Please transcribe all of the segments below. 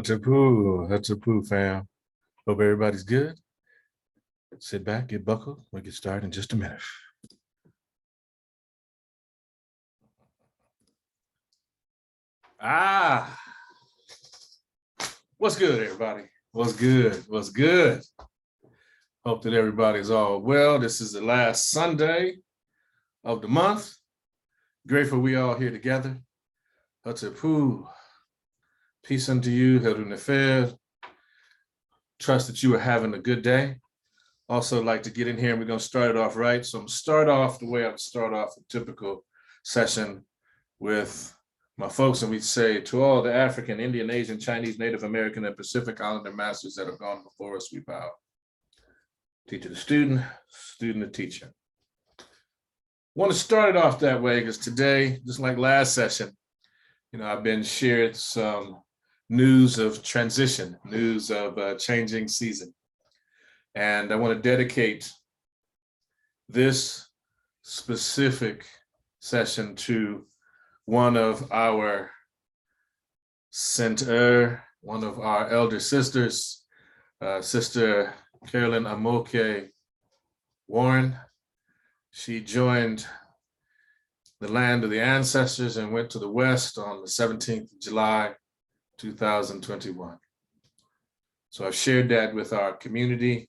That's a poo, fam. Hope everybody's good. Sit back, get buckled. We'll get started in just a minute. What's good, everybody? What's good? What's good? Hope that everybody's all well. This is the last Sunday of the month. Grateful we all here together. Hatapu. Peace unto you, Heru Nefer. Trust that you are having a good day. Also like to get in here and we're going to start it off right. So I'm going to start off the way I would start off a typical session with my folks, and we say to all the African, Indian, Asian, Chinese, Native American, and Pacific Islander masters that have gone before us, we bow. Teacher to student, student to teacher. Want to start it off that way because today, just like last session, I've been shared some news of transition, news of a changing season. And I want to dedicate this specific session to one of our one of our elder sisters, Sister Carolyn Amoke Warren. She joined the land of the ancestors and went to the West on the 17th of July, 2021. So I've shared that with our community.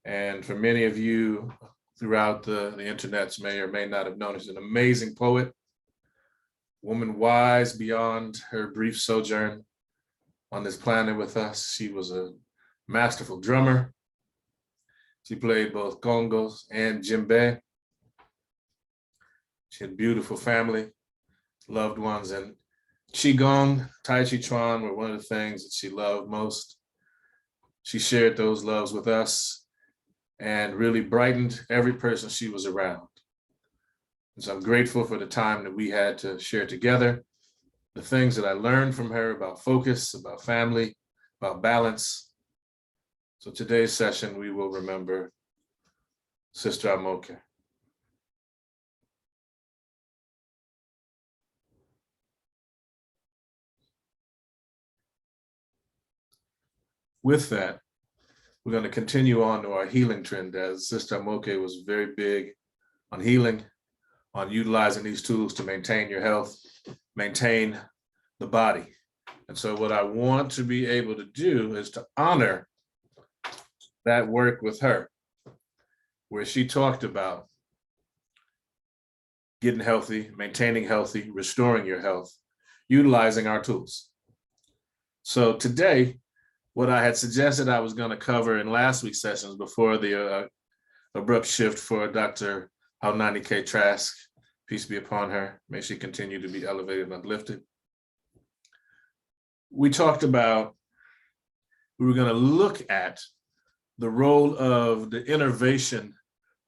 And for many of you throughout the internets may or may not have known, she's an amazing poet, woman wise beyond her brief sojourn on this planet with us. She was a masterful drummer. She played both congos and djembe. She had a beautiful family, loved ones, and Qigong, Tai Chi Chuan were one of the things that she loved most. She shared those loves with us and really brightened every person she was around. And so I'm grateful for the time that we had to share together, the things that I learned from her about focus, about family, about balance. So today's session, we will remember Sister Amoke. With that, we're going to continue on to our healing trend, as Sister Amoke was very big on healing, on utilizing these tools to maintain your health, maintain the body. And so what I want to be able to do is to honor that work with her, where she talked about getting healthy, maintaining healthy, restoring your health, utilizing our tools. So today, what I had suggested I was going to cover in last week's sessions before the abrupt shift for Dr. Haunani K. Trask, peace be upon her, may she continue to be elevated and uplifted. We talked about, we were going to look at the role of the innervation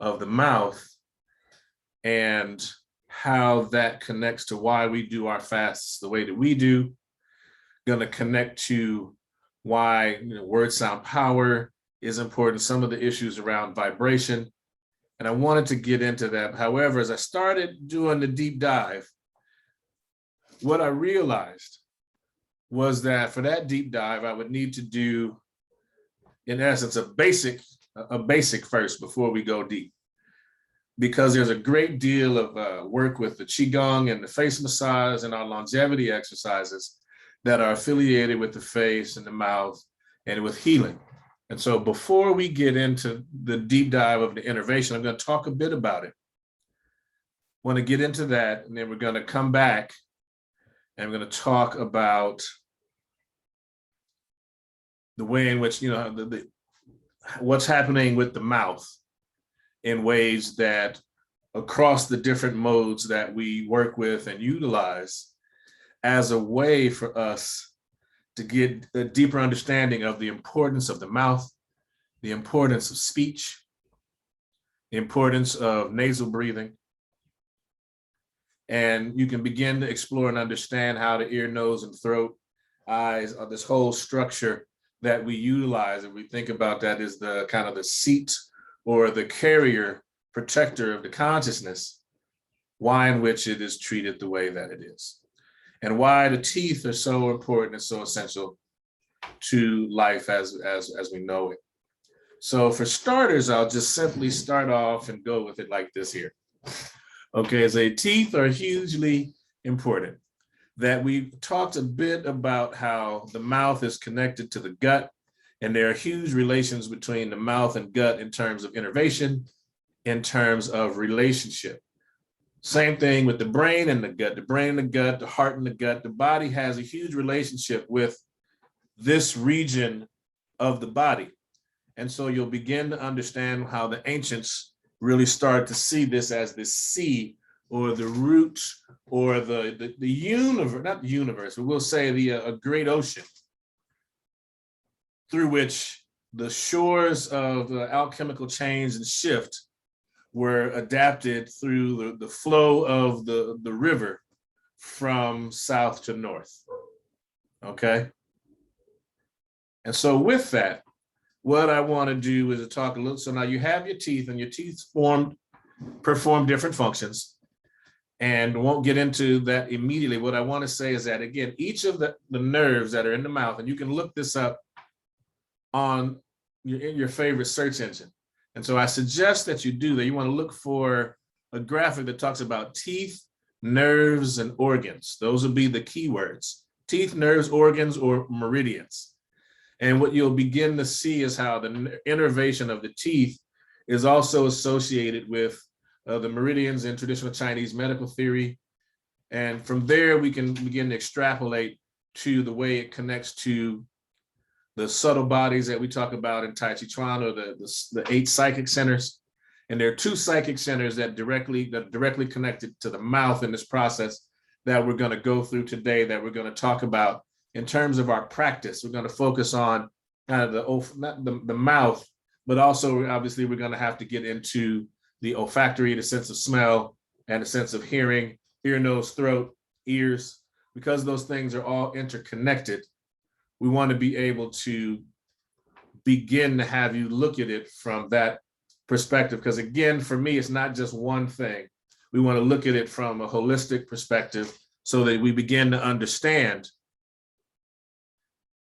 of the mouth and how that connects to why we do our fasts the way that we do. Going to connect to why word sound power is important, some of the issues around vibration. And I wanted to get into that. However, as I started doing the deep dive, what I realized was that for that deep dive, I would need to do, in essence, a basic first before we go deep. Because there's a great deal of work with the Qigong and the face massage and our longevity exercises that are affiliated with the face and the mouth and with healing. And so before we get into the deep dive of the innervation, I'm going to talk a bit about it. Want to get into that, and then we're going to come back and we're going to talk about the way in which, what's happening with the mouth in ways that across the different modes that we work with and utilize as a way for us to get a deeper understanding of the importance of the mouth, the importance of speech, the importance of nasal breathing. And you can begin to explore and understand how the ear, nose, and throat, eyes are this whole structure that we utilize. And we think about that as the kind of the seat or the carrier protector of the consciousness, why in which it is treated the way that it is. And why the teeth are so important and so essential to life as we know it. So for starters, I'll just simply start off and go with it like this here. Okay, so teeth are hugely important. That we talked a bit about how the mouth is connected to the gut, and there are huge relations between the mouth and gut in terms of innervation, in terms of relationship. Same thing with the brain and the gut. The brain and the gut, the heart and the gut, the body has a huge relationship with this region of the body. And so you'll begin to understand how the ancients really started to see this as the sea or the root or the universe, not the universe, but we'll say a great ocean through which the shores of alchemical change and shift were adapted through the flow of the river from south to north, okay? And so with that, what I want to do is to talk a little, so now you have your teeth, and your teeth perform different functions, and won't get into that immediately. What I want to say is that, again, each of the nerves that are in the mouth, and you can look this up on your favorite search engine. And so I suggest that you do that. You want to look for a graphic that talks about teeth, nerves, and organs. Those will be the keywords: teeth, nerves, organs, or meridians. And what you'll begin to see is how the innervation of the teeth is also associated with the meridians in traditional Chinese medical theory. And from there, we can begin to extrapolate to the way it connects to the subtle bodies that we talk about in Tai Chi Chuan, or the 8 psychic centers. And there are 2 psychic centers that directly connected to the mouth in this process that we're going to go through today, that we're going to talk about in terms of our practice. We're going to focus on not the mouth, but also obviously we're going to have to get into the olfactory, the sense of smell, and the sense of hearing, ear, nose, throat, ears. Because those things are all interconnected, we want to be able to begin to have you look at it from that perspective. Because again, for me, it's not just one thing. We want to look at it from a holistic perspective so that we begin to understand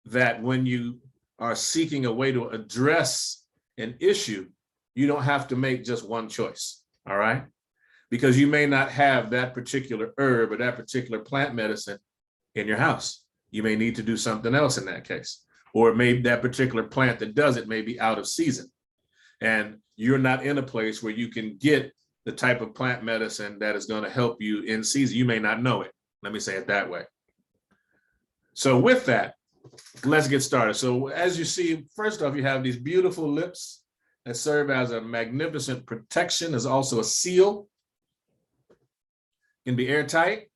that when you are seeking a way to address an issue, you don't have to make just one choice, all right? Because you may not have that particular herb or that particular plant medicine in your house. You may need to do something else in that case. Or maybe that particular plant that does it may be out of season. And you're not in a place where you can get the type of plant medicine that is going to help you in season. You may not know it. Let me say it that way. So with that, let's get started. So as you see, first off, you have these beautiful lips that serve as a magnificent protection. There's also a seal. Can be airtight.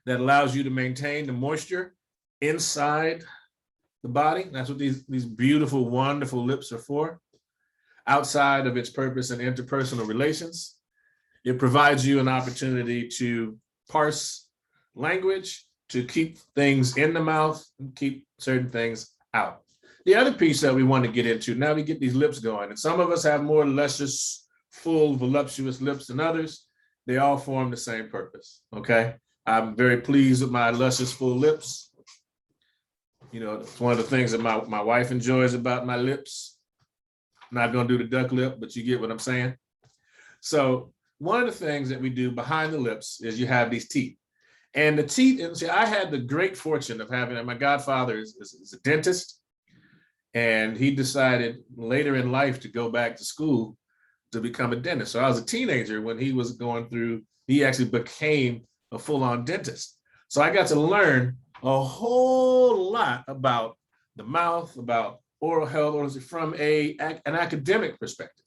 That allows you to maintain the moisture inside the body. That's what these beautiful, wonderful lips are for. Outside of its purpose in interpersonal relations, it provides you an opportunity to parse language, to keep things in the mouth and keep certain things out. The other piece that we want to get into, now we get these lips going, and some of us have more luscious, full, voluptuous lips than others. They all form the same purpose, okay? I'm very pleased with my luscious, full lips. You know, it's one of the things that my wife enjoys about my lips. I'm not going to do the duck lip, but you get what I'm saying. So one of the things that we do behind the lips is you have these teeth. And the teeth, and see, I had the great fortune of having, my godfather is a dentist, and he decided later in life to go back to school to become a dentist. So I was a teenager when he was going through, he actually became a full-on dentist. So I got to learn a whole lot about the mouth, about oral health, from an academic perspective.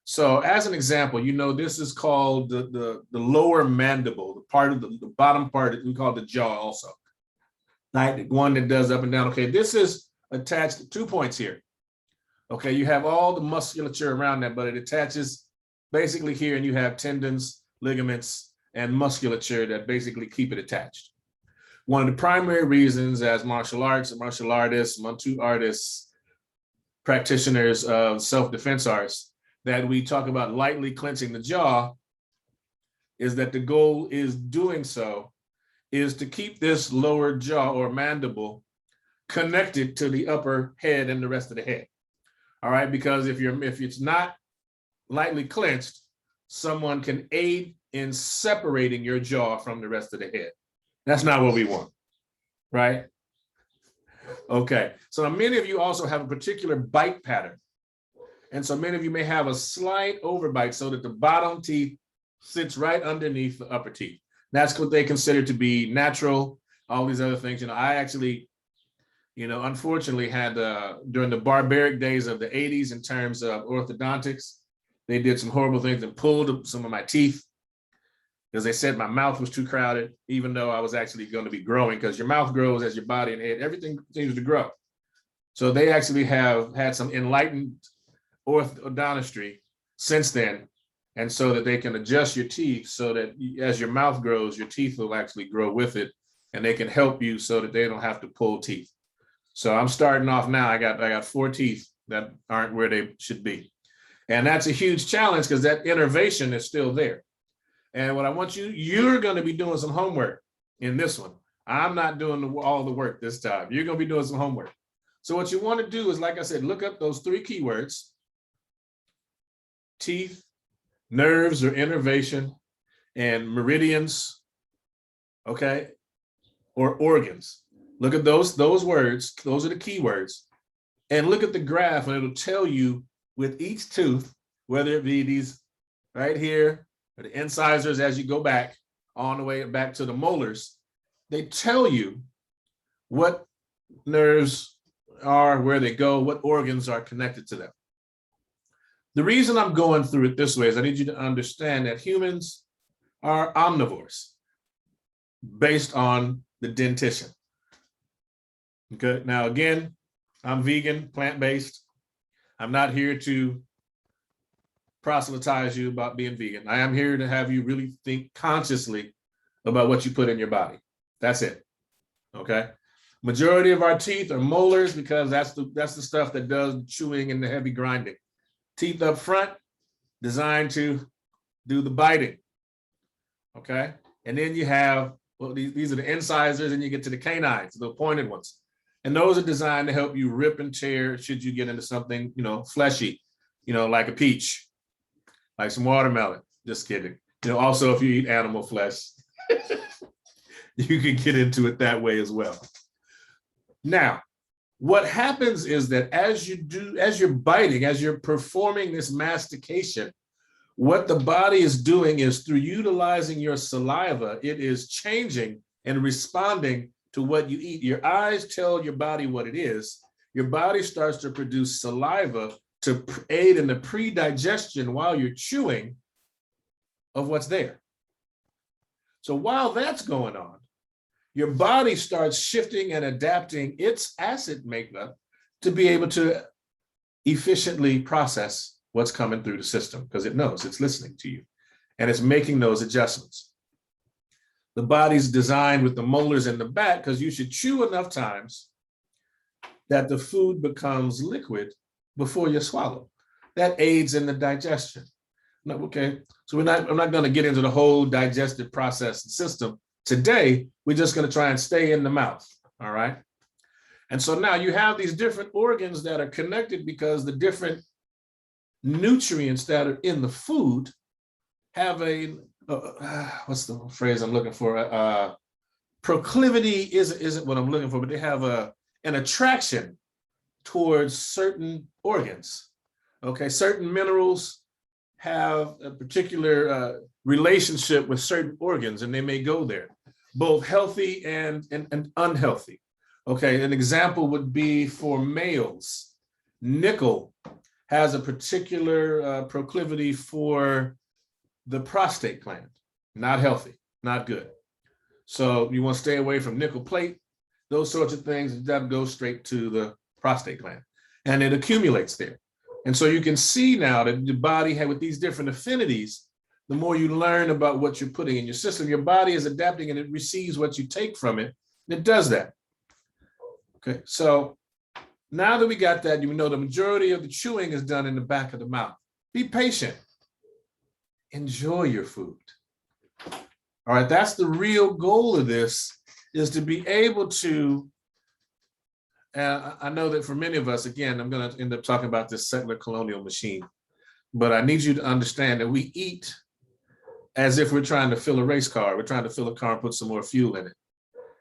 So as an example, you know, this is called the lower mandible, the part of the bottom part, we call the jaw also. Right? The one that does up and down. Okay, this is attached to 2 points here. Okay, you have all the musculature around that, but it attaches basically here, and you have tendons, ligaments, and musculature that basically keep it attached. One of the primary reasons as martial artists, Mantu artists, practitioners of self-defense arts, that we talk about lightly clenching the jaw is that the goal is doing so is to keep this lower jaw or mandible connected to the upper head and the rest of the head. All right, because if it's not lightly clenched, someone can aid in separating your jaw from the rest of the head. That's not what we want, right? Okay, so many of you also have a particular bite pattern. And so many of you may have a slight overbite so that the bottom teeth sits right underneath the upper teeth. That's what they consider to be natural, all these other things. I actually, unfortunately had during the barbaric days of the 80s in terms of orthodontics, they did some horrible things and pulled some of my teeth because they said my mouth was too crowded, even though I was actually going to be growing, because your mouth grows as your body and head, everything continues to grow. So they actually have had some enlightened orthodontistry since then, and so that they can adjust your teeth so that as your mouth grows, your teeth will actually grow with it, and they can help you so that they don't have to pull teeth. So I'm starting off now. I got 4 teeth that aren't where they should be. And that's a huge challenge because that enervation is still there. And what I want you're going to be doing some homework in this one. I'm not doing all the work this time. You're going to be doing some homework. So what you want to do is, like I said, look up those 3 keywords: teeth, nerves or enervation, and meridians, okay, or organs. Look at those words. Those are the keywords. And look at the graph, and it'll tell you with each tooth, whether it be these right here, or the incisors as you go back, on the way back to the molars, they tell you what nerves are, where they go, what organs are connected to them. The reason I'm going through it this way is I need you to understand that humans are omnivores based on the dentition. Okay, now again, I'm vegan, plant-based. I'm not here to proselytize you about being vegan. I am here to have you really think consciously about what you put in your body. That's it. Okay. Majority of our teeth are molars because that's the stuff that does chewing and the heavy grinding. Teeth up front, designed to do the biting. Okay. And then you have, well, these are the incisors, and you get to the canines, the pointed ones. And those are designed to help you rip and tear should you get into something, fleshy, like a peach, like some watermelon. Just kidding. Also if you eat animal flesh, you can get into it that way as well. Now, what happens is that as you're biting, as you're performing this mastication, what the body is doing is, through utilizing your saliva, it is changing and responding to what you eat. Your eyes tell your body what it is. Your body starts to produce saliva to aid in the pre-digestion while you're chewing of what's there. So while that's going on, your body starts shifting and adapting its acid makeup to be able to efficiently process what's coming through the system, because it knows it's listening to you and it's making those adjustments. The body's designed with the molars in the back because you should chew enough times that the food becomes liquid before you swallow. That aids in the digestion. Okay, so I'm not going to get into the whole digestive process and system today. We're just going to try and stay in the mouth. All right. And so now you have these different organs that are connected because the different nutrients that are in the food have a what's the phrase I'm looking for? Proclivity isn't what I'm looking for, but they have an attraction towards certain organs. Okay, certain minerals have a particular relationship with certain organs, and they may go there, both healthy and unhealthy. Okay, an example would be for males. Nickel has a particular proclivity for the prostate gland. Not healthy, not good. So you want to stay away from nickel plate, those sorts of things. That goes straight to the prostate gland, and it accumulates there. And so you can see now that the body, with these different affinities, the more you learn about what you're putting in your system, your body is adapting and it receives what you take from it. And it does that. Okay, so now that we got that, you know the majority of the chewing is done in the back of the mouth. Be patient. Enjoy your food. All right, that's the real goal of this, is to be able to, I know that for many of us, again, I'm going to end up talking about this settler colonial machine, but I need you to understand that we eat as if we're trying to fill a race car. We're trying to fill a car and put some more fuel in it.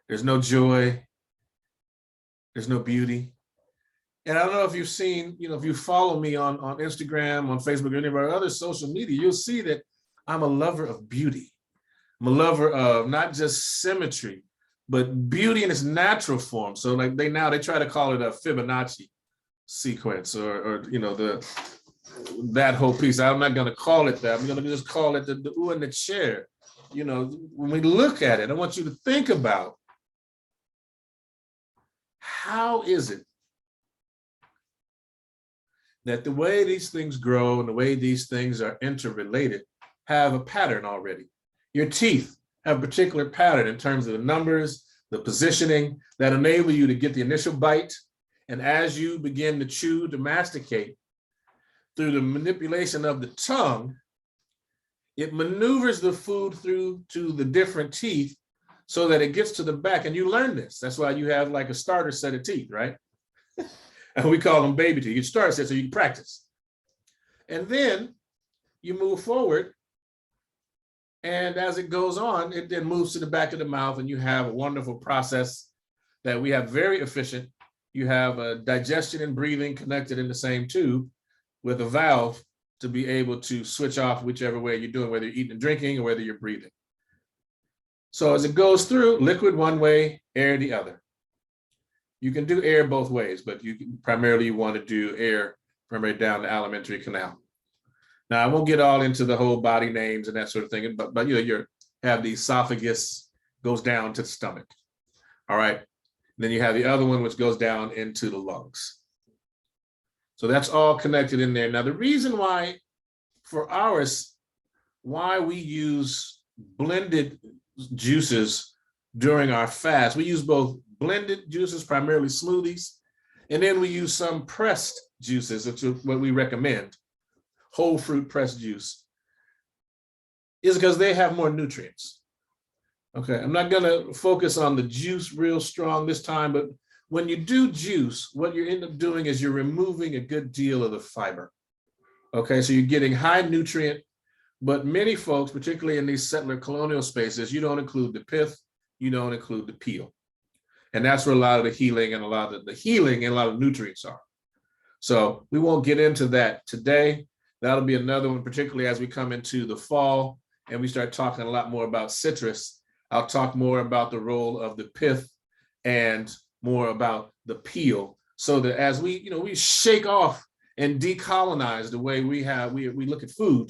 There's no joy. There's no beauty. And I don't know if you've seen, if you follow me on Instagram, on Facebook, or any of our other social media, you'll see that I'm a lover of beauty. I'm a lover of not just symmetry, but beauty in its natural form. So like they try to call it a Fibonacci sequence or that whole piece. I'm not going to call it that. I'm going to just call it the ooh in the chair. When we look at it, I want you to think about, how is it that the way these things grow and the way these things are interrelated have a pattern already? Your teeth have a particular pattern in terms of the numbers, the positioning that enable you to get the initial bite. And as you begin to chew, to masticate, through the manipulation of the tongue, it maneuvers the food through to the different teeth so that it gets to the back. And you learn this. That's why you have like a starter set of teeth, right? And we call them baby teeth. You start set so you can practice. And then you move forward. And as it goes on, it then moves to the back of the mouth, and you have a wonderful process that we have, very efficient. You have a digestion and breathing connected in the same tube with a valve to be able to switch off whichever way you're doing, whether you're eating and drinking or whether you're breathing. So as it goes through, liquid one way, air the other. You can do air both ways, but you primarily want to do air primarily down the alimentary canal. Now, I won't get all into the whole body names and that sort of thing, but you have the esophagus goes down to the stomach. All right. And then you have the other one, which goes down into the lungs. So that's all connected in there. Now, the reason why for ours, why we use blended juices during our fast, we use both blended juices, primarily smoothies, and then we use some pressed juices, which is what we recommend, whole fruit pressed juice, is because they have more nutrients. Okay, I'm not gonna focus on the juice real strong this time, but when you do juice, what you end up doing is you're removing a good deal of the fiber. Okay, so you're getting high nutrient, but many folks, particularly in these settler colonial spaces, you don't include the pith, you don't include the peel. And that's where a lot of the healing and a lot of the nutrients are. So we won't get into that today. That'll be another one, particularly as we come into the fall and we start talking a lot more about citrus. I'll talk more about the role of the pith and more about the peel, so that as we shake off and decolonize the way we look at food,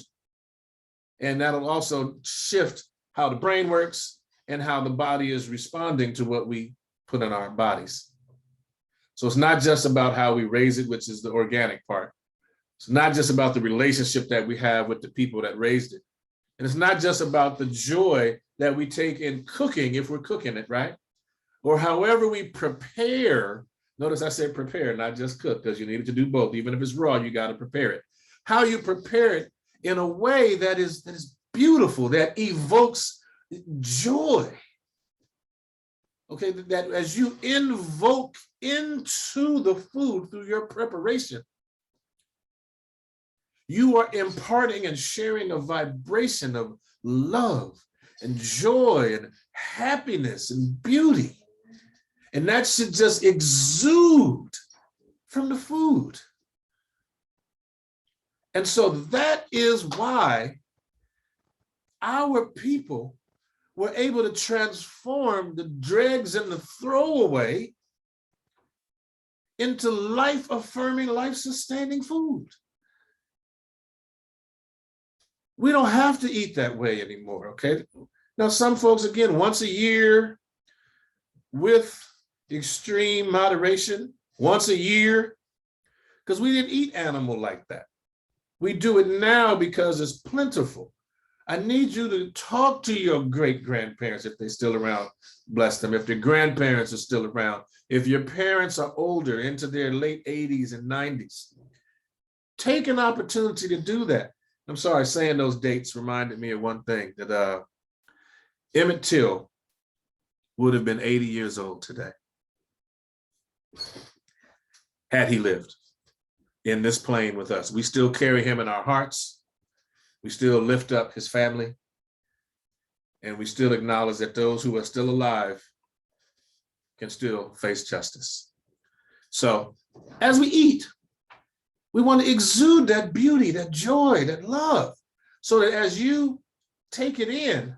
and that'll also shift how the brain works and how the body is responding to what we put in our bodies. So it's not just about how we raise it, which is the organic part. It's not just about the relationship that we have with the people that raised it. And it's not just about the joy that we take in cooking, if we're cooking it, right? Or however we prepare. Notice I said prepare, not just cook, because you needed to do both. Even if it's raw, you got to prepare it. How you prepare it in a way that is beautiful, that evokes joy. Okay, that as you invoke into the food through your preparation, you are imparting and sharing a vibration of love and joy and happiness and beauty. And that should just exude from the food. And so that is why our people were able to transform the dregs and the throwaway into life-affirming, life-sustaining food. We don't have to eat that way anymore, okay? Now, some folks, again, once a year with extreme moderation, once a year, because we didn't eat animal like that. We do it now because it's plentiful. I need you to talk to your great-grandparents if they're still around, bless them. If their grandparents are still around, if your parents are older, into their late 80s and 90s, take an opportunity to do that. I'm sorry, saying those dates reminded me of one thing, that Emmett Till would have been 80 years old today had he lived in this plane with us. We still carry him in our hearts. We still lift up his family. And we still acknowledge that those who are still alive can still face justice. So as we eat, we want to exude that beauty, that joy, that love, so that as you take it in,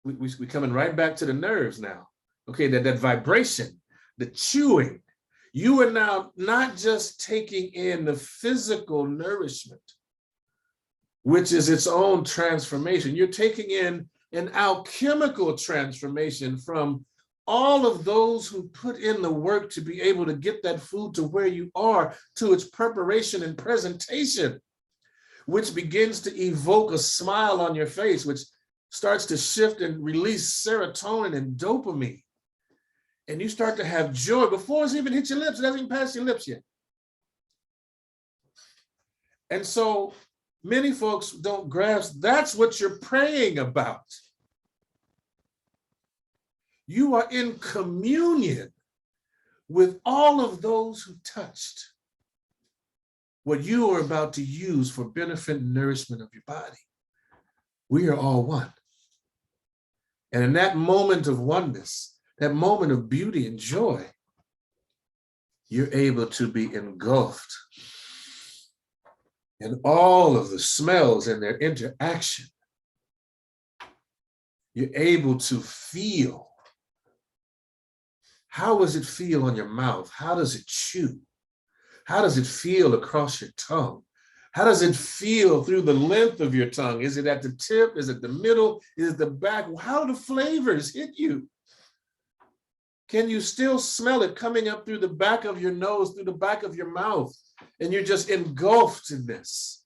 we coming right back to the nerves now. Okay, that vibration, the chewing. You are now not just taking in the physical nourishment, which is its own transformation. You're taking in an alchemical transformation from all of those who put in the work to be able to get that food to where you are, to its preparation and presentation, which begins to evoke a smile on your face, which starts to shift and release serotonin and dopamine. And you start to have joy before it's even hit your lips. It hasn't even passed your lips yet. And so many folks don't grasp that's what you're praying about. You are in communion with all of those who touched what you are about to use for benefit and nourishment of your body. We are all one. And in that moment of oneness, that moment of beauty and joy, you're able to be engulfed in all of the smells and their interaction. You're able to feel. How does it feel on your mouth? How does it chew? How does it feel across your tongue? How does it feel through the length of your tongue? Is it at the tip? Is it the middle? Is it the back? How do the flavors hit you? Can you still smell it coming up through the back of your nose, through the back of your mouth? And you're just engulfed in this.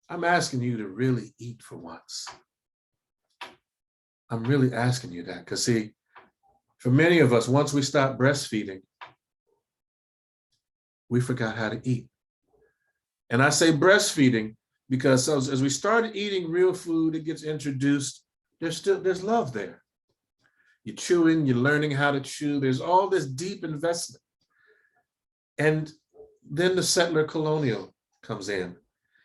I'm asking you to really eat for once. I'm really asking you that, because see, for many of us, once we stop breastfeeding, we forgot how to eat. And I say breastfeeding because as we started eating real food, it gets introduced, there's love there. You're chewing, you're learning how to chew. There's all this deep investment. And then the settler colonial comes in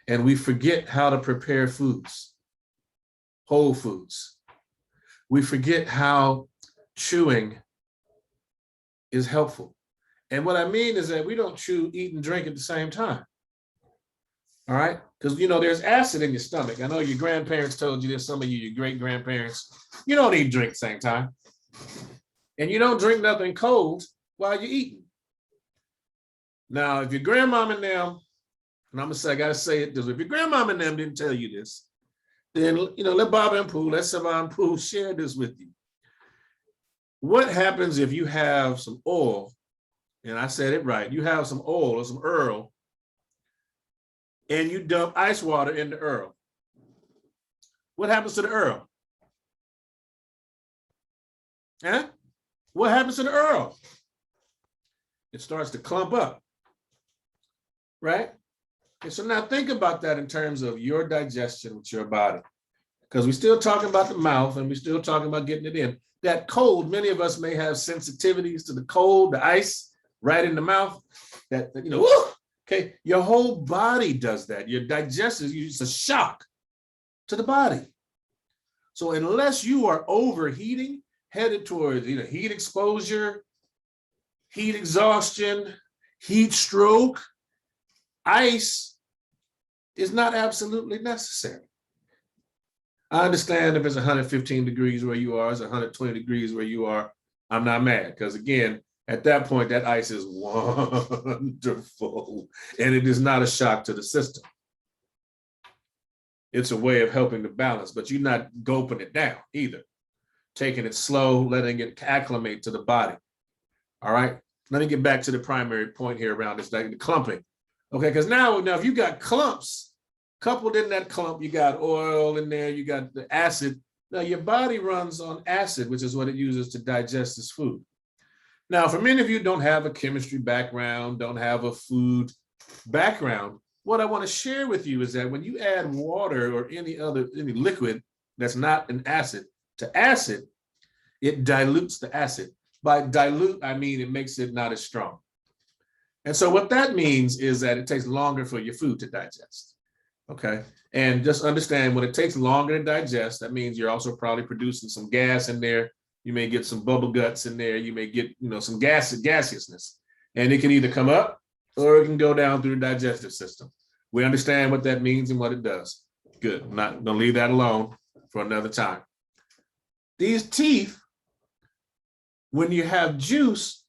and we forget how to prepare foods, whole foods. We forget how chewing is helpful. And what I mean is that we don't chew, eat, and drink at the same time. All right? Because, you know, there's acid in your stomach. I know your grandparents told you this, some of you, your great-grandparents. You don't eat and drink at the same time. And you don't drink nothing cold while you're eating. Now, if your grandmom and them, and I'm going to say, I got to say it this way, if your grandmom and them didn't tell you this, then, you know, let Bob Inpu, let Seba Inpu share this with you. What happens if you have some oil, and I said it right, you have some oil or some Earl, and you dump ice water in the Earl? What happens to the Earl? Huh? What happens to the Earl? It starts to clump up, right? And so now think about that in terms of your digestion with your body, because we're still talking about the mouth and we're still talking about getting it in. That cold, many of us may have sensitivities to the cold, the ice right in the mouth, that you know, woo, okay, your whole body does that. Your digestion is a shock to the body. So unless you are overheating, headed towards heat exposure, heat exhaustion, heat stroke, ice is not absolutely necessary. I understand if it's 115 degrees where you are, it's 120 degrees where you are, I'm not mad, because again, at that point, that ice is wonderful, and it is not a shock to the system. It's a way of helping to balance, but you're not gulping it down either. Taking it slow, letting it acclimate to the body. All right, let me get back to the primary point here around this, like the clumping. Okay, because now if you got clumps, coupled in that clump, you got oil in there, you got the acid. Now your body runs on acid, which is what it uses to digest this food. Now, for many of you who don't have a chemistry background, don't have a food background, what I want to share with you is that when you add water or any liquid that's not an acid to acid, it dilutes the acid. By dilute, I mean it makes it not as strong. And so what that means is that it takes longer for your food to digest. Okay. And just understand when it takes longer to digest, that means you're also probably producing some gas in there. You may get some bubble guts in there. You may get, some gaseousness. And it can either come up or it can go down through the digestive system. We understand what that means and what it does. Good. I'm not going to leave that alone for another time. These teeth, when you have juice,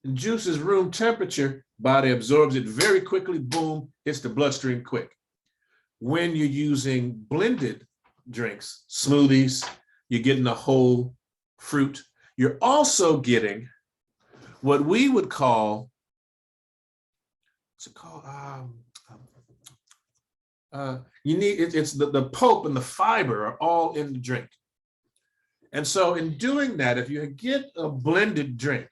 and juice is room temperature, body absorbs it very quickly, boom, hits the bloodstream quick. When you're using blended drinks, smoothies, you're getting a whole fruit. You're also getting what we would call, what's it called? It's the pulp and the fiber are all in the drink. And so in doing that, if you get a blended drink,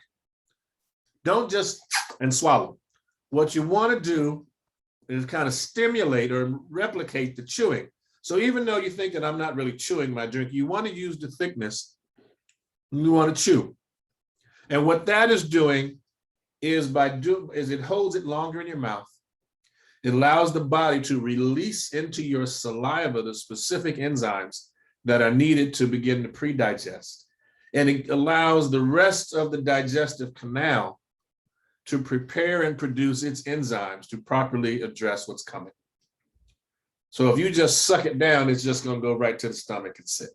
don't just and swallow. What you want to do is kind of stimulate or replicate the chewing. So even though you think that I'm not really chewing my drink, you want to use the thickness, you want to chew. And what that is doing is it holds it longer in your mouth. It allows the body to release into your saliva the specific enzymes that are needed to begin to pre-digest. And it allows the rest of the digestive canal to prepare and produce its enzymes to properly address what's coming. So if you just suck it down, it's just going to go right to the stomach and sit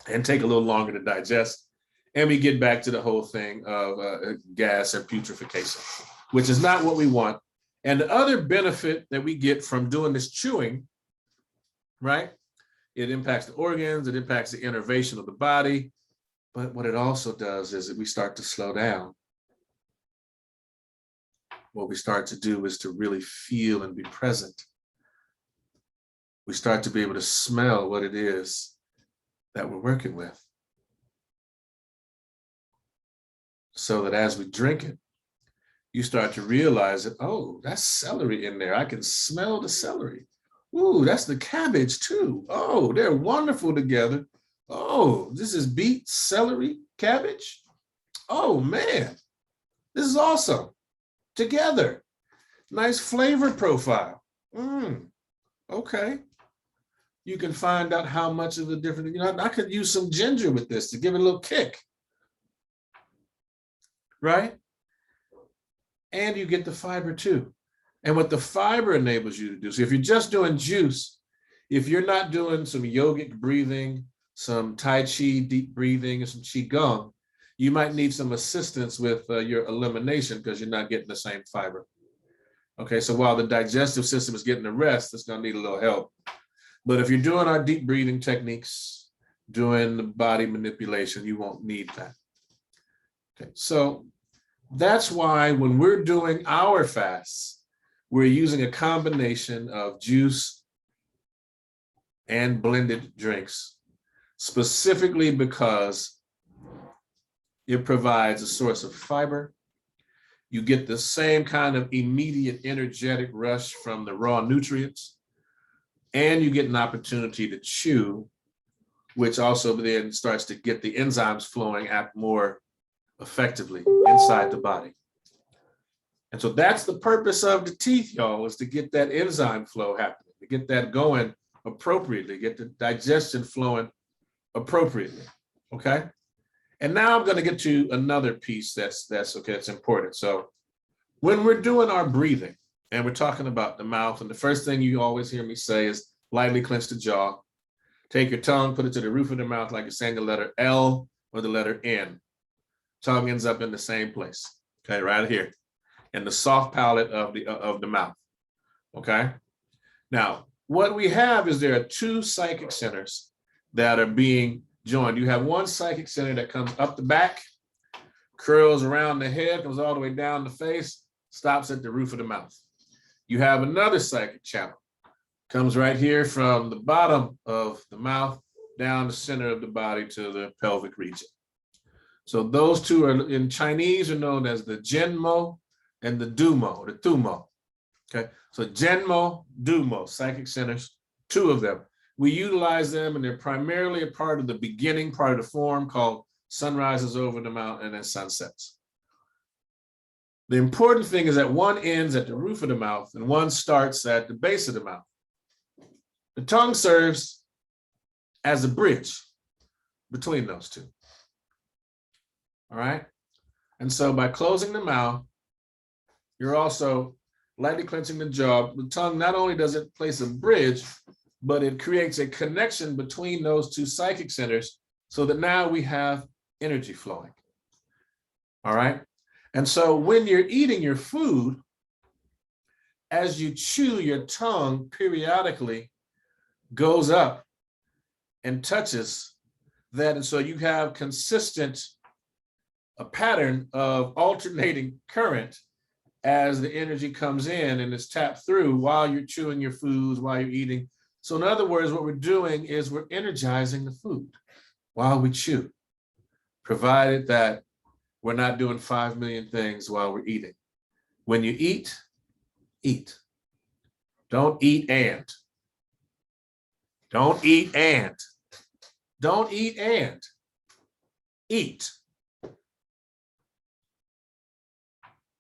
and take a little longer to digest. And we get back to the whole thing of gas or putrefaction, which is not what we want. And the other benefit that we get from doing this chewing, right? It impacts the organs, it impacts the enervation of the body. But what it also does is that we start to slow down. What we start to do is to really feel and be present. We start to be able to smell what it is that we're working with. So that as we drink it, you start to realize that, oh, that's celery in there. I can smell the celery. Ooh, that's the cabbage too. Oh, they're wonderful together. Oh, this is beet, celery, cabbage. Oh man, this is awesome. Together, nice flavor profile. Okay. You can find out how much of the different, I could use some ginger with this to give it a little kick. Right? And you get the fiber too. And what the fiber enables you to do, so if you're just doing juice, if you're not doing some yogic breathing, some Tai Chi deep breathing, and some Qigong, you might need some assistance with your elimination because you're not getting the same fiber. Okay, so while the digestive system is getting a rest, it's going to need a little help. But if you're doing our deep breathing techniques, doing the body manipulation, you won't need that. Okay, so that's why when we're doing our fasts, we're using a combination of juice and blended drinks, specifically because it provides a source of fiber. You get the same kind of immediate energetic rush from the raw nutrients, and you get an opportunity to chew, which also then starts to get the enzymes flowing more effectively inside the body. And so that's the purpose of the teeth, y'all, is to get that enzyme flow happening, to get that going appropriately, get the digestion flowing appropriately, okay? And now I'm going to get to another piece that's okay, it's important. So when we're doing our breathing and we're talking about the mouth, and the first thing you always hear me say is lightly clench the jaw, take your tongue, put it to the roof of the mouth like you're saying the letter L or the letter N. Tongue ends up in the same place, okay, right here, in the soft palate of the mouth, okay? Now, what we have is there are two psychic centers that are being joined. You have one psychic center that comes up the back, curls around the head, comes all the way down the face, stops at the roof of the mouth. You have another psychic channel, comes right here from the bottom of the mouth down the center of the body to the pelvic region. So those two are in Chinese are known as the Zhenmo and the Dumo, the Thumo. Okay, so Genmo, Dumo, psychic centers, 2 of them. We utilize them, and they're primarily a part of the beginning part of the form called sunrises over the mountain and sunsets. The important thing is that one ends at the roof of the mouth and one starts at the base of the mouth. The tongue serves as a bridge between those 2. All right. And so by closing the mouth, you're also lightly clenching the jaw. The tongue, not only does it place a bridge, but it creates a connection between those 2 psychic centers so that now we have energy flowing. All right. And so when you're eating your food, as you chew, your tongue periodically goes up and touches that. And so you have a pattern of alternating current as the energy comes in and is tapped through while you're chewing your foods, while you're eating. So in other words, what we're doing is we're energizing the food while we chew, provided that we're not doing 5 million things while we're eating. When you eat, eat. Don't eat and. Don't eat and. Don't eat and. Eat.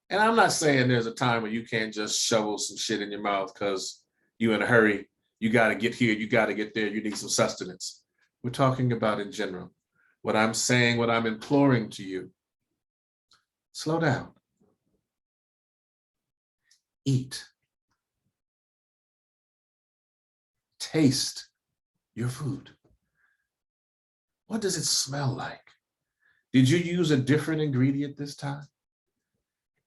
And I'm not saying there's a time where you can't just shovel some shit in your mouth because you're in a hurry. You got to get here. You got to get there. You need some sustenance. We're talking about in general. What I'm saying, what I'm imploring to you, slow down. Eat. Taste your food. What does it smell like? Did you use a different ingredient this time?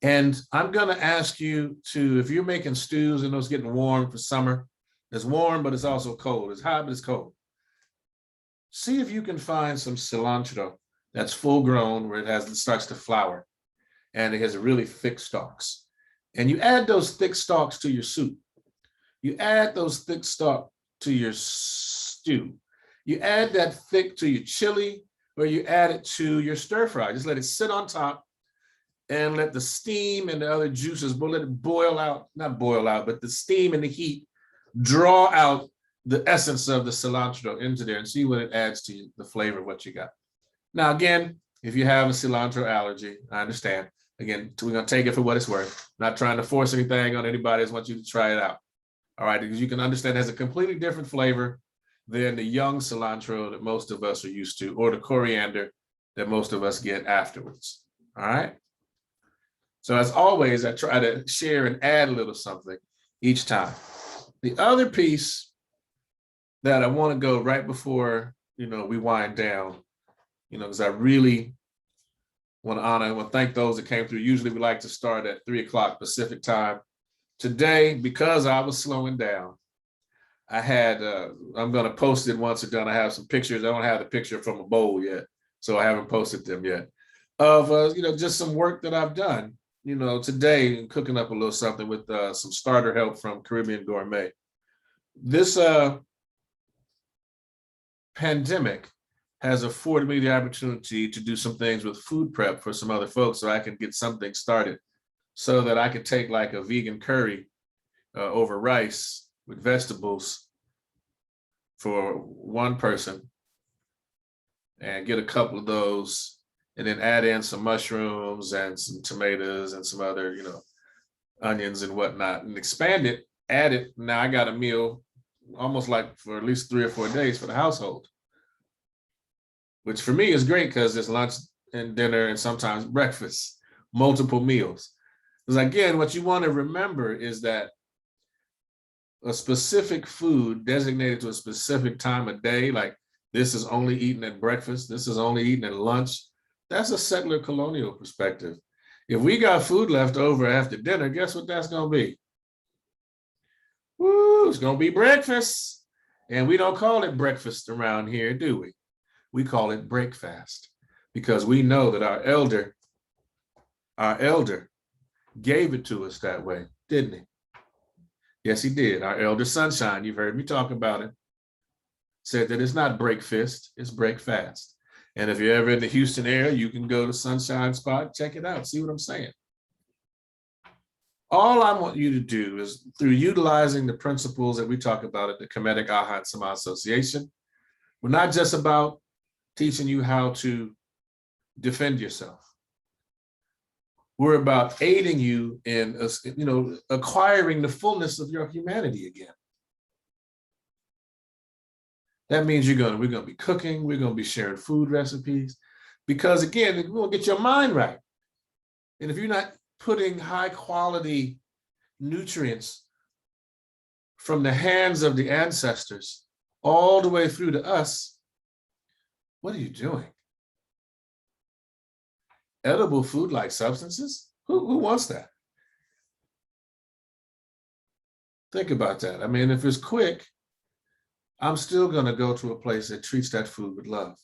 And I'm going to ask you to, if you're making stews and those getting warm for summer, it's warm, but it's also cold. It's hot, but it's cold. See if you can find some cilantro that's full grown where it starts to flower and it has really thick stalks. And you add those thick stalks to your soup. You add those thick stalks to your stew. You add that thick to your chili, or you add it to your stir fry. Just let it sit on top and let the steam and the other juices, let it boil out, not boil out, but the steam and the heat draw out the essence of the cilantro into there and see what it adds to the flavor of what you got. Now, again, if you have a cilantro allergy, I understand. Again, we're going to take it for what it's worth. Not trying to force anything on anybody. I just want you to try it out. All right, because you can understand it has a completely different flavor than the young cilantro that most of us are used to, or the coriander that most of us get afterwards. All right. So as always, I try to share and add a little something each time. The other piece that I want to go right before, we wind down, because I really want to honor, I want to thank those that came through. Usually we like to start at 3:00 Pacific time. Today, because I was slowing down, I had, I'm going to post it once it's done. I have some pictures. I don't have the picture from a bowl yet, so I haven't posted them yet, of, just some work that I've done, today, cooking up a little something with some starter help from Caribbean Gourmet. This pandemic has afforded me the opportunity to do some things with food prep for some other folks so I can get something started so that I could take like a vegan curry over rice with vegetables for one person and get a couple of those and then add in some mushrooms and some tomatoes and some other, onions and whatnot and expand it, add it. Now I got a meal almost like for at least 3 or 4 days for the household, which for me is great because it's lunch and dinner and sometimes breakfast, multiple meals. Because again, what you want to remember is that a specific food designated to a specific time of day, like this is only eaten at breakfast, this is only eaten at lunch, that's a settler colonial perspective. If we got food left over after dinner, guess what that's going to be? Woo, it's going to be breakfast. And we don't call it breakfast around here, do we? We call it breakfast because we know that our elder gave it to us that way, didn't he? Yes, he did. Our elder Sunshine, you've heard me talk about it, said that it's not breakfast, it's breakfast. And if you're ever in the Houston area, you can go to Sunshine Spot, check it out, see what I'm saying. All I want you to do is, through utilizing the principles that we talk about at the Kemetic Aha and Sama Association, we're not just about teaching you how to defend yourself. We're about aiding you in, acquiring the fullness of your humanity again. That means we're going to be cooking, we're going to be sharing food recipes, because again, we're going to get your mind right. And if you're not putting high quality nutrients from the hands of the ancestors all the way through to us, what are you doing? Edible food-like substances? Who wants that? Think about that. I mean, if it's quick, I'm still going to go to a place that treats that food with love.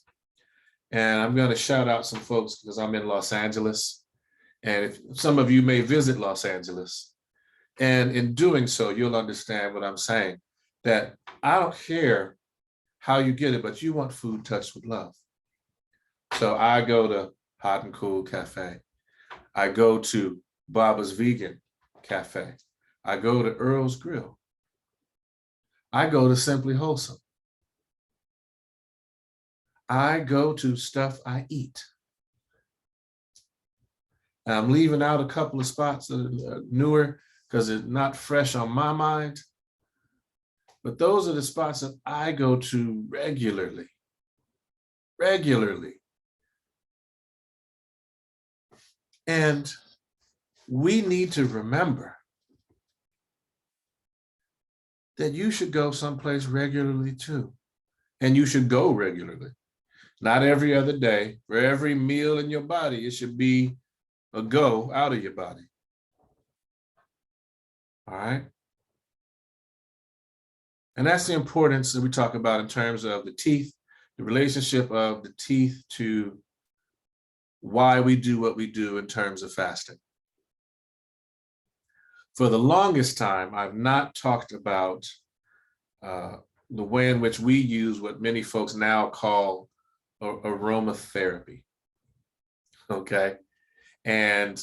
And I'm going to shout out some folks because I'm in Los Angeles. And if some of you may visit Los Angeles, and in doing so, you'll understand what I'm saying, that I don't care how you get it, but you want food touched with love. So I go to Hot and Cool Cafe. I go to Baba's Vegan Cafe. I go to Earl's Grill. I go to Simply Wholesome. I go to Stuff I Eat. And I'm leaving out a couple of spots that are newer because it's not fresh on my mind. But those are the spots that I go to regularly. And we need to remember that you should go someplace regularly too. And you should go regularly. Not every other day. For every meal in your body, it should be a go out of your body. All right? And that's the importance that we talk about in terms of the teeth, the relationship of the teeth to why we do what we do in terms of fasting. For the longest time, I've not talked about the way in which we use what many folks now call aromatherapy. Okay? And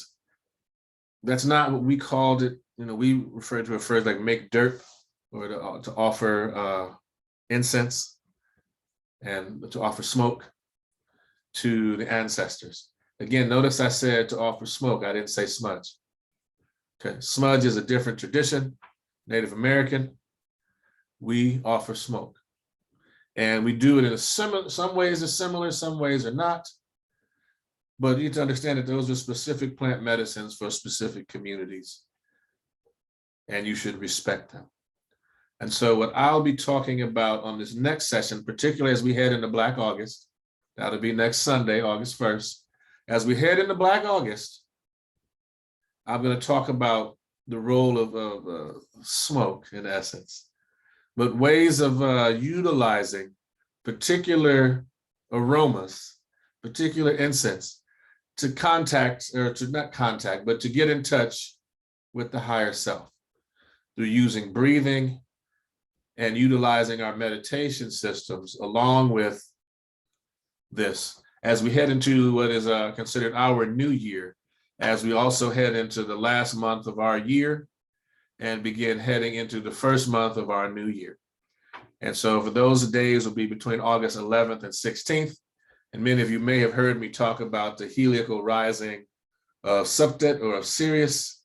that's not what we called it. You know, we refer to it first like make dirt, or to offer incense and to offer smoke to the ancestors. Again, notice I said to offer smoke, I didn't say smudge. Okay, smudge is a different tradition, Native American. We offer smoke. And we do it in some ways are similar, some ways are not. But you need to understand that those are specific plant medicines for specific communities. And you should respect them. And so what I'll be talking about on this next session, particularly as we head into Black August, that'll be next Sunday, August 1st. As we head into Black August, I'm going to talk about the role of smoke, in essence, but ways of utilizing particular aromas, particular incense to contact, or to not contact, but to get in touch with the higher self through using breathing and utilizing our meditation systems along with this as we head into what is considered our new year, as we also head into the last month of our year and begin heading into the first month of our new year. And so for those days will be between August 11th and 16th. And many of you may have heard me talk about the heliacal rising of Subtet or of Sirius.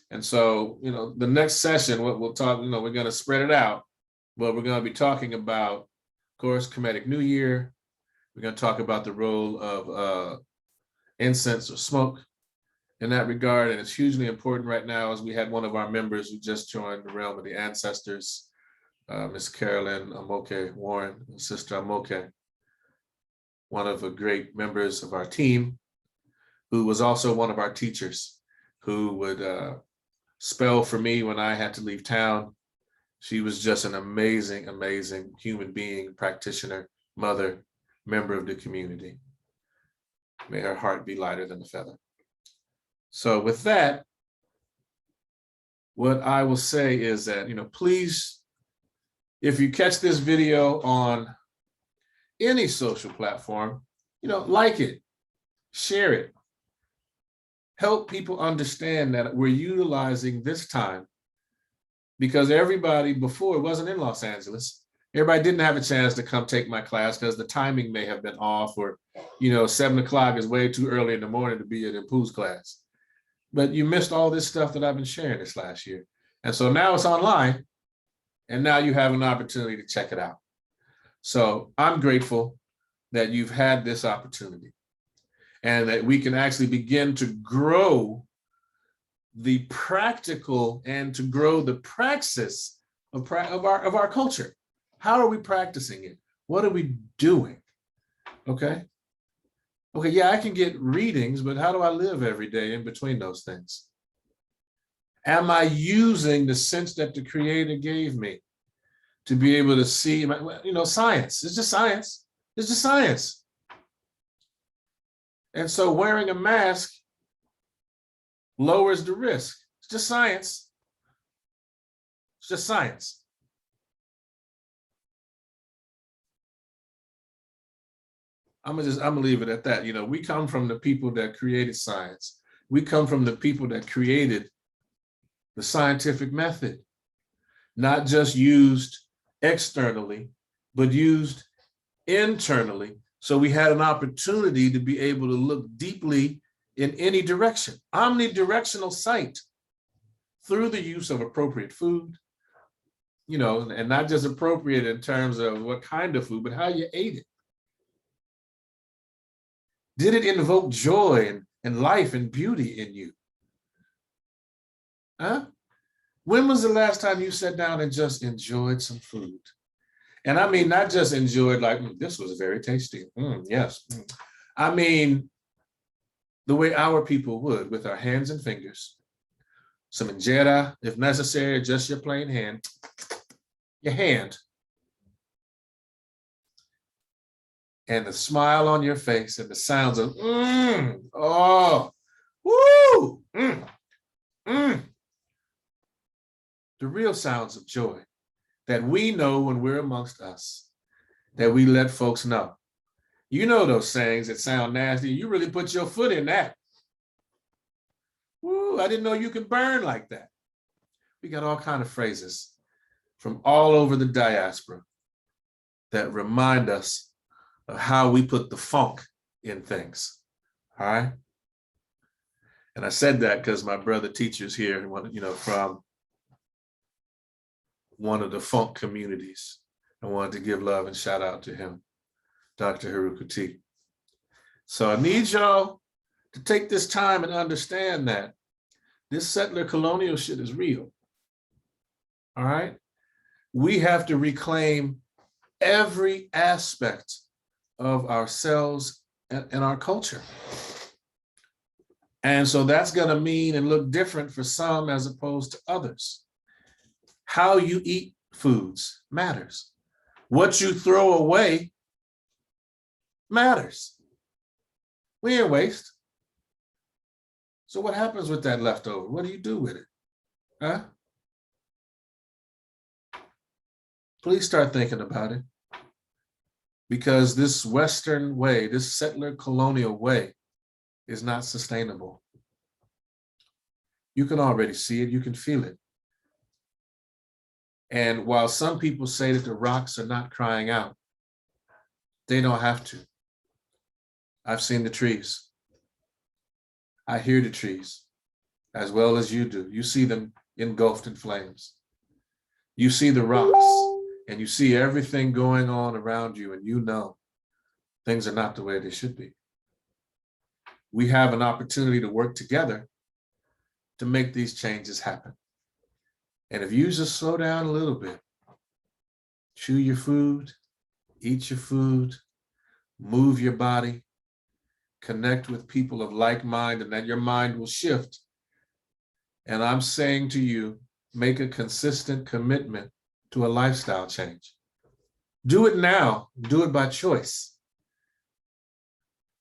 And so, you know, the next session, what we'll talk, you know, we're going to spread it out, but we're going to be talking about, of course, Kemetic New Year. We're going to talk about the role of incense or smoke in that regard. And it's hugely important right now, as we had one of our members who just joined the realm of the ancestors, Miss Carolyn Amoke Warren, Sister Amoke, one of the great members of our team, who was also one of our teachers, who would spell for me when I had to leave town. She was just an amazing, amazing human being, practitioner, mother, member of the community. May her heart be lighter than a feather. So with that, what I will say is that, you know, please, if you catch this video on any social platform, you know, like it, share it, help people understand that we're utilizing this time because everybody before it wasn't in Los Angeles. Everybody didn't have a chance to come take my class because the timing may have been off, or, 7 o'clock is way too early in the morning to be at Inpu's class. But you missed all this stuff that I've been sharing this last year. And so now it's online, and now you have an opportunity to check it out. So I'm grateful that you've had this opportunity and that we can actually begin to grow the practical and to grow the praxis of our culture. How are we practicing it? What are we doing? Okay, yeah, I can get readings, but how do I live every day in between those things? Am I using the sense that the Creator gave me to be able to see, science? It's just science. It's just science. And so wearing a mask lowers the risk. It's just science. It's just science. I'm gonna leave it at that. We come from the people that created science. We come from the people that created the scientific method, not just used externally, but used internally. So we had an opportunity to be able to look deeply in any direction, omnidirectional sight, through the use of appropriate food, and not just appropriate in terms of what kind of food, but how you ate it. Did it invoke joy and life and beauty in you? Huh? When was the last time you sat down and just enjoyed some food? And I mean, not just enjoyed like, this was very tasty. Yes. I mean, the way our people would, with our hands and fingers, some injera, if necessary, just your plain hand, your hand, and the smile on your face and the sounds of, oh, woo, the real sounds of joy that we know when we're amongst us, that we let folks know. You know those sayings that sound nasty, you really put your foot in that. Woo, I didn't know you could burn like that. We got all kinds of phrases from all over the diaspora that remind us of how we put the funk in things, all right? And I said that because my brother teacher's here, from one of the funk communities. I wanted to give love and shout out to him, Dr. Harukuti. So I need y'all to take this time and understand that this settler colonial shit is real, all right? We have to reclaim every aspect of ourselves and our culture. And so that's gonna mean and look different for some as opposed to others. How you eat foods matters. What you throw away matters. We ain't waste. So what happens with that leftover? What do you do with it? Huh? Please start thinking about it. Because this Western way, this settler colonial way, is not sustainable. You can already see it, you can feel it. And while some people say that the rocks are not crying out, they don't have to. I've seen the trees. I hear the trees as well as you do. You see them engulfed in flames. You see the rocks and you see everything going on around you, and you know things are not the way they should be. We have an opportunity to work together to make these changes happen. And if you just slow down a little bit, chew your food, eat your food, move your body, connect with people of like mind, and then your mind will shift. And I'm saying to you, make a consistent commitment to a lifestyle change. Do it now, do it by choice.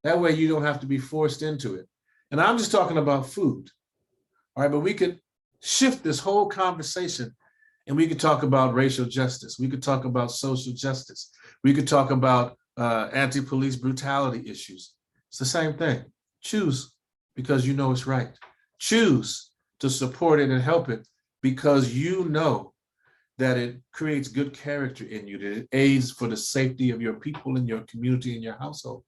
That way you don't have to be forced into it. And I'm just talking about food, all right? But we could shift this whole conversation and we could talk about racial justice. We could talk about social justice. We could talk about anti-police brutality issues. It's the same thing. Choose because you know it's right. Choose to support it and help it because you know that it creates good character in you, that it aids for the safety of your people and your community and your household.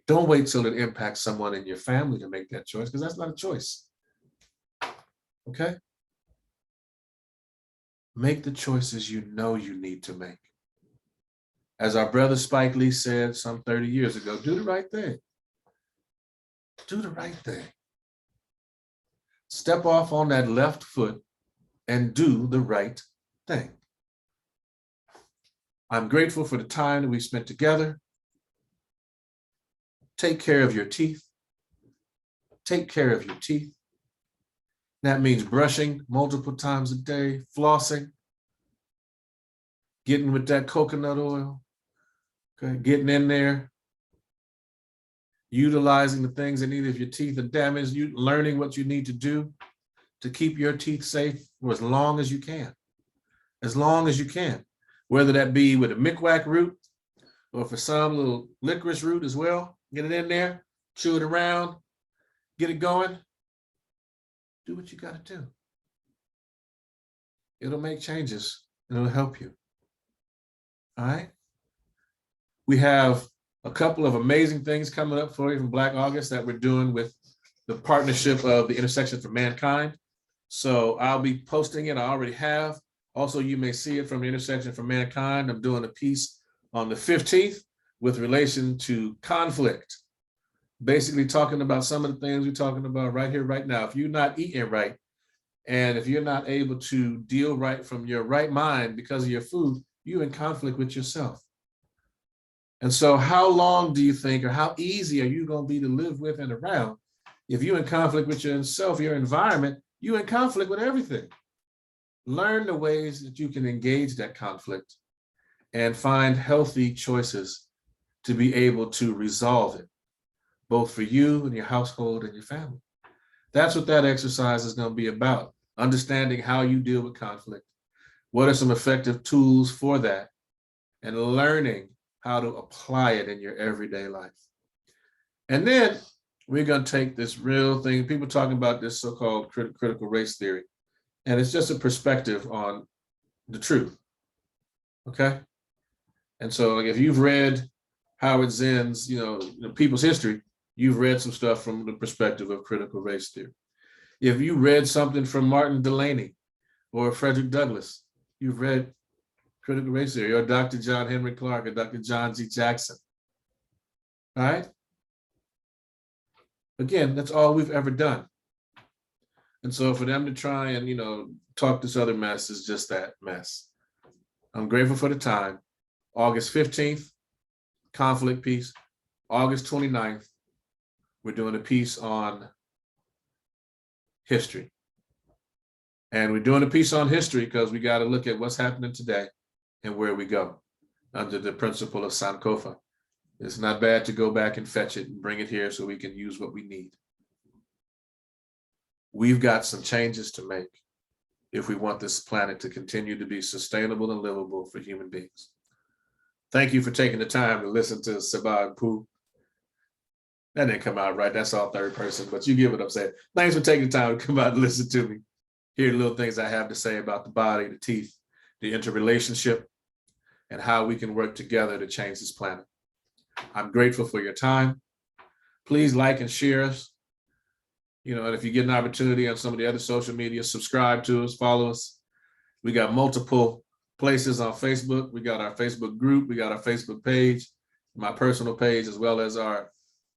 Don't wait till it impacts someone in your family to make that choice, because that's not a choice. Okay? Make the choices you know you need to make. As our brother Spike Lee said some 30 years ago, do the right thing. Do the right thing. Step off on that left foot and do the right thing. I'm grateful for the time that we spent together. Take care of your teeth. Take care of your teeth. That means brushing multiple times a day, flossing, getting with that coconut oil, okay, getting in there, utilizing the things that either if your teeth are damaged, you learning what you need to do to keep your teeth safe for as long as you can. As long as you can, whether that be with a micwac root or for some little licorice root as well. Get it in there, chew it around, get it going. Do what you got to do. It'll make changes and it'll help you. All right. We have a couple of amazing things coming up for you from Black August that we're doing with the partnership of the Intersection for Mankind. So I'll be posting it. I already have. Also, you may see it from the Intersection for Mankind. I'm doing a piece on the 15th with relation to conflict. Basically talking about some of the things we're talking about right here, right now. If you're not eating right, and if you're not able to deal right from your right mind because of your food, you're in conflict with yourself. And so how long do you think, or how easy are you going to be to live with and around? If you're in conflict with yourself, your environment, you're in conflict with everything. Learn the ways that you can engage that conflict and find healthy choices to be able to resolve it, both for you and your household and your family. That's what that exercise is going to be about. Understanding how you deal with conflict. What are some effective tools for that? And learning how to apply it in your everyday life. And then we're going to take this real thing. People talking about this so-called critical race theory. And it's just a perspective on the truth. Okay? And so like if you've read Howard Zinn's, People's History, you've read some stuff from the perspective of critical race theory. If you read something from Martin Delany or Frederick Douglass, you've read critical race theory, or Dr. John Henry Clark or Dr. John G. Jackson. All right? Again, that's all we've ever done. And so for them to try and, talk this other mess is just that mess. I'm grateful for the time. August 15th, conflict piece. August 29th, we're doing a piece on history. And we're doing a piece on history because we got to look at what's happening today and where we go under the principle of Sankofa. It's not bad to go back and fetch it and bring it here so we can use what we need. We've got some changes to make if we want this planet to continue to be sustainable and livable for human beings. Thank you for taking the time to listen to Seba Inpu. That didn't come out right. That's all third person, but you get what I'm saying. Thanks for taking the time to come out and listen to me. Hear the little things I have to say about the body, the teeth, the interrelationship, and how we can work together to change this planet. I'm grateful for your time. Please like and share us. And if you get an opportunity on some of the other social media, subscribe to us, follow us. We got multiple places on Facebook. We got our Facebook group. We got our Facebook page, my personal page, as well as our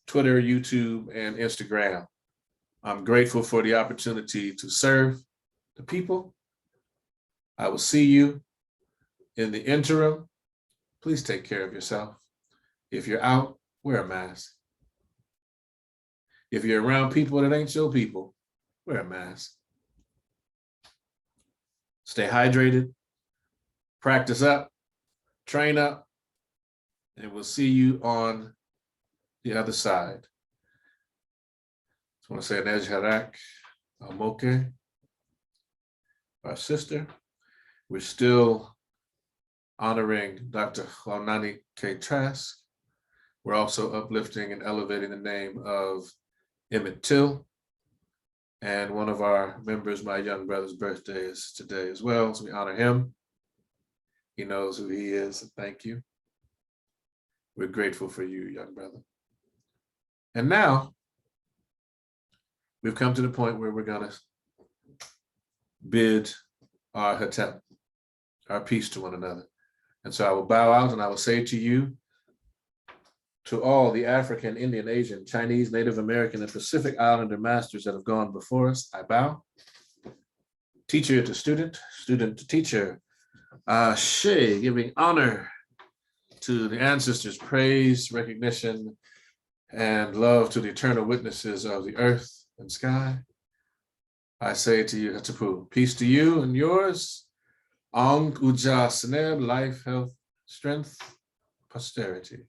Twitter, YouTube, and Instagram. I'm grateful for the opportunity to serve the people. I will see you in the interim. Please take care of yourself. If you're out, wear a mask. If you're around people that ain't your people, wear a mask. Stay hydrated, practice up, train up, and we'll see you on the other side. Just want to say Nejharak Amoke, our sister. We're still honoring Dr. Khaunani K. Trask. We're also uplifting and elevating the name of Emmett Till, and one of our members, my young brother's birthday is today as well, so we honor him. He knows who he is, and thank you. We're grateful for you, young brother. And now, we've come to the point where we're gonna bid our hatem, our peace to one another. And so I will bow out and I will say to you, to all the African, Indian, Asian, Chinese, Native American, and Pacific Islander masters that have gone before us, I bow. Teacher to student, student to teacher, Ashe, giving honor to the ancestors, praise, recognition, and love to the eternal witnesses of the earth and sky. I say to you, Hatapu, peace to you and yours. Ang Uja Seneb, life, health, strength, posterity.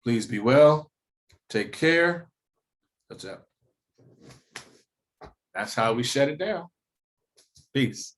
Please be well. Take care. That's it. That's how we shut it down. Peace.